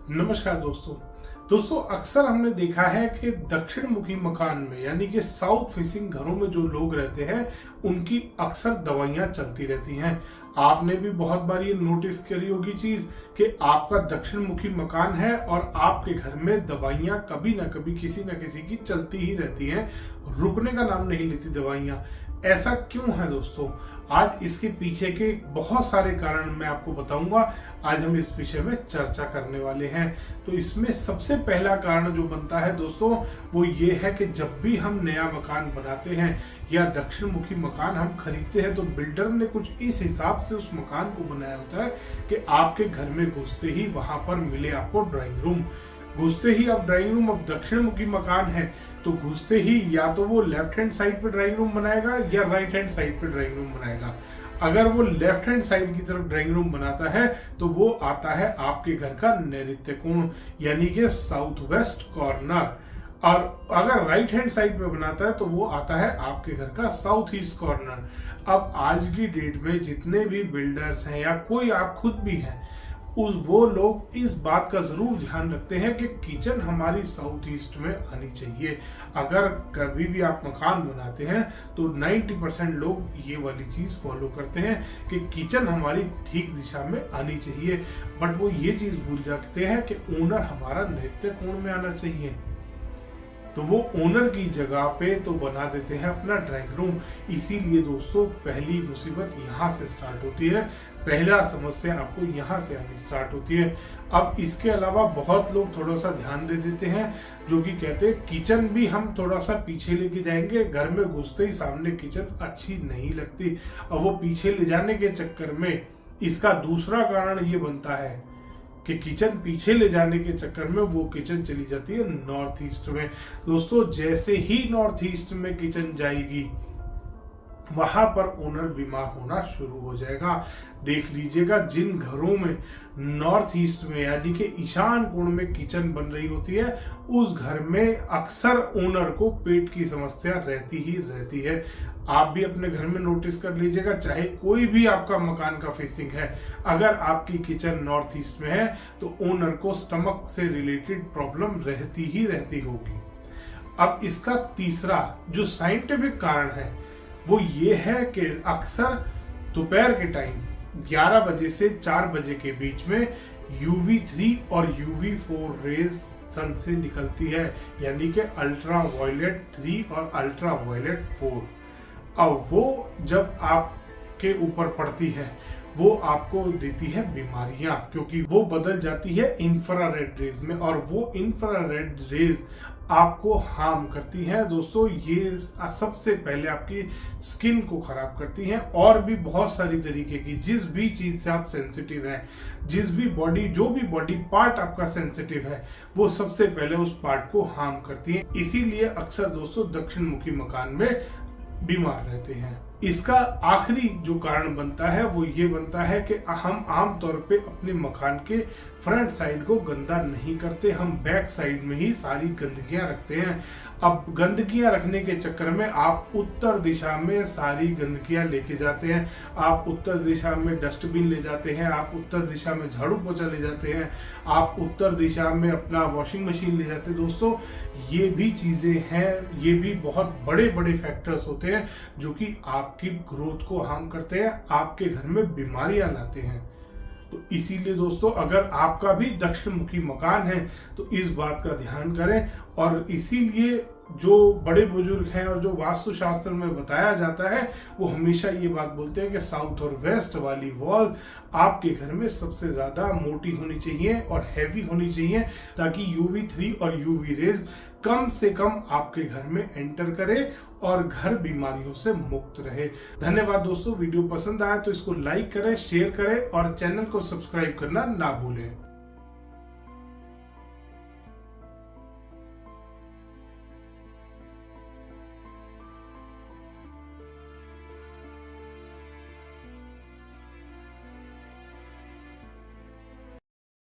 नमस्कार दोस्तों अक्सर हमने देखा है कि दक्षिण मुखी मकान में यानी कि साउथ फेसिंग घरों में जो लोग रहते हैं उनकी अक्सर दवाइयां चलती रहती हैं। आपने भी बहुत बार ये नोटिस करी होगी चीज कि आपका दक्षिण मुखी मकान है और आपके घर में दवाइयां कभी ना कभी किसी न किसी की चलती ही रहती हैं, रुकने का नाम नहीं लेती दवाइयां। ऐसा क्यों है दोस्तों? आज इसके पीछे के बहुत सारे कारण मैं आपको बताऊंगा। आज हम इस विषय में चर्चा करने वाले हैं। तो इसमें सबसे पहला कारण जो बनता है दोस्तों वो ये है कि जब भी हम नया मकान बनाते हैं या दक्षिण मुखी मकान हम खरीदते हैं तो बिल्डर ने कुछ इस हिसाब से उस मकान को बनाया होता है कि आपके घर में घुसते ही वहां पर मिले आपको ड्राइंग रूम। घुसते ही अब ड्राइंग रूम, अब दक्षिण मुखी मकान है तो घुसते ही या तो वो लेफ्ट हैंड साइड पे ड्राइंग रूम बनाएगा या राइट हैंड साइड पे ड्राइंग रूम बनाएगा। अगर वो लेफ्ट हैंड साइड की तरफ ड्राइंग रूम बनाता है तो वो आता है आपके घर का नैऋत्य कोण यानी कि साउथ वेस्ट कॉर्नर, और अगर राइट हैंड साइड पे बनाता है तो वो आता है आपके घर का साउथ ईस्ट कॉर्नर। अब आज की डेट में जितने भी बिल्डर्स हैं या कोई आप खुद भी हैं वो लोग इस बात का जरूर ध्यान रखते हैं कि किचन हमारी साउथ ईस्ट में आनी चाहिए। अगर कभी भी आप मकान बनाते हैं तो 90% लोग ये वाली चीज फॉलो करते हैं कि किचन हमारी ठीक दिशा में आनी चाहिए, बट वो ये चीज भूल जाते हैं कि ओनर हमारा नैऋत्य कोण में आना चाहिए। तो वो ओनर की जगह पे तो बना देते हैं अपना ड्राइंग रूम। इसीलिए दोस्तों पहली मुसीबत यहाँ से स्टार्ट होती है, पहला समस्या आपको यहाँ से आनी स्टार्ट होती है। अब इसके अलावा बहुत लोग थोड़ा सा ध्यान दे देते हैं जो कि कहते हैं किचन भी हम थोड़ा सा पीछे लेके जाएंगे, घर में घुसते ही सामने किचन अच्छी नहीं लगती। और वो पीछे ले जाने के चक्कर में इसका दूसरा कारण ये बनता है कि किचन पीछे ले जाने के चक्कर में वो किचन चली जाती है नॉर्थ ईस्ट में। दोस्तों जैसे ही नॉर्थ ईस्ट में किचन जाएगी वहां पर ओनर बीमार होना शुरू हो जाएगा। देख लीजिएगा जिन घरों में नॉर्थ ईस्ट में यानी कि ईशान कोण में किचन बन रही होती है उस घर में अक्सर ओनर को पेट की समस्या रहती ही रहती है। आप भी अपने घर में नोटिस कर लीजिएगा, चाहे कोई भी आपका मकान का फेसिंग है, अगर आपकी किचन नॉर्थ ईस्ट में है तो ओनर को स्टमक से रिलेटेड प्रॉब्लम रहती ही रहती होगी। अब इसका तीसरा जो साइंटिफिक कारण है वो ये है कि अक्सर दोपहर के टाइम 11 बजे से 4 बजे के बीच में UV3 और UV4 रेज सन से निकलती है यानी कि अल्ट्रा वायलेट 3 और अल्ट्रा वायलेट 4। अब वो जब आपके ऊपर पड़ती है वो आपको देती है बीमारियां, क्योंकि वो बदल जाती है इंफ्रारेड रेज में और वो इंफ्रारेड रेज आपको हार्म करती हैं। दोस्तों ये सबसे पहले आपकी स्किन को खराब करती हैं और भी बहुत सारी तरीके की जिस भी चीज से आप सेंसिटिव हैं, जिस भी बॉडी जो भी बॉडी पार्ट आपका सेंसिटिव है वो सबसे पहले उस पार्ट को हार्म करती हैं। इसीलिए अक्सर दोस्तों दक्षिण मुखी मकान में बीमार रहते हैं। इसका आखिरी जो कारण बनता है वो ये बनता है कि हम आमतौर पे अपने मकान के फ्रंट साइड को गंदा नहीं करते, हम बैक साइड में ही सारी गंदगियां रखते हैं। अब गंदगियां रखने के चक्कर में आप उत्तर दिशा में सारी गंदगियां लेके जाते हैं, आप उत्तर दिशा में डस्टबिन ले जाते हैं, आप उत्तर दिशा में झाड़ू पोछा ले जाते हैं, आप उत्तर दिशा में अपना वॉशिंग मशीन ले जाते हैं। दोस्तों ये भी चीजें हैं, ये भी बहुत बड़े बड़े फैक्टर्स होते हैं जो कि आपकी ग्रोथ को हार्म करते हैं, आपके घर में बीमारियां लाते हैं। तो इसीलिए दोस्तों अगर आपका भी दक्षिण मुखी मकान है तो इस बात का ध्यान करें। और इसीलिए जो बड़े बुजुर्ग हैं और जो वास्तुशास्त्र में बताया जाता है वो हमेशा ये बात बोलते हैं कि साउथ और वेस्ट वाली वॉल आपके घर में सबसे ज्यादा मोटी होनी चाहिए और हैवी होनी चाहिए ताकि UV3 और UV रेज कम से कम आपके घर में एंटर करे और घर बीमारियों से मुक्त रहे। धन्यवाद दोस्तों, वीडियो पसंद आया तो इसको लाइक करें, शेयर करें और चैनल को सब्सक्राइब करना ना भूलें।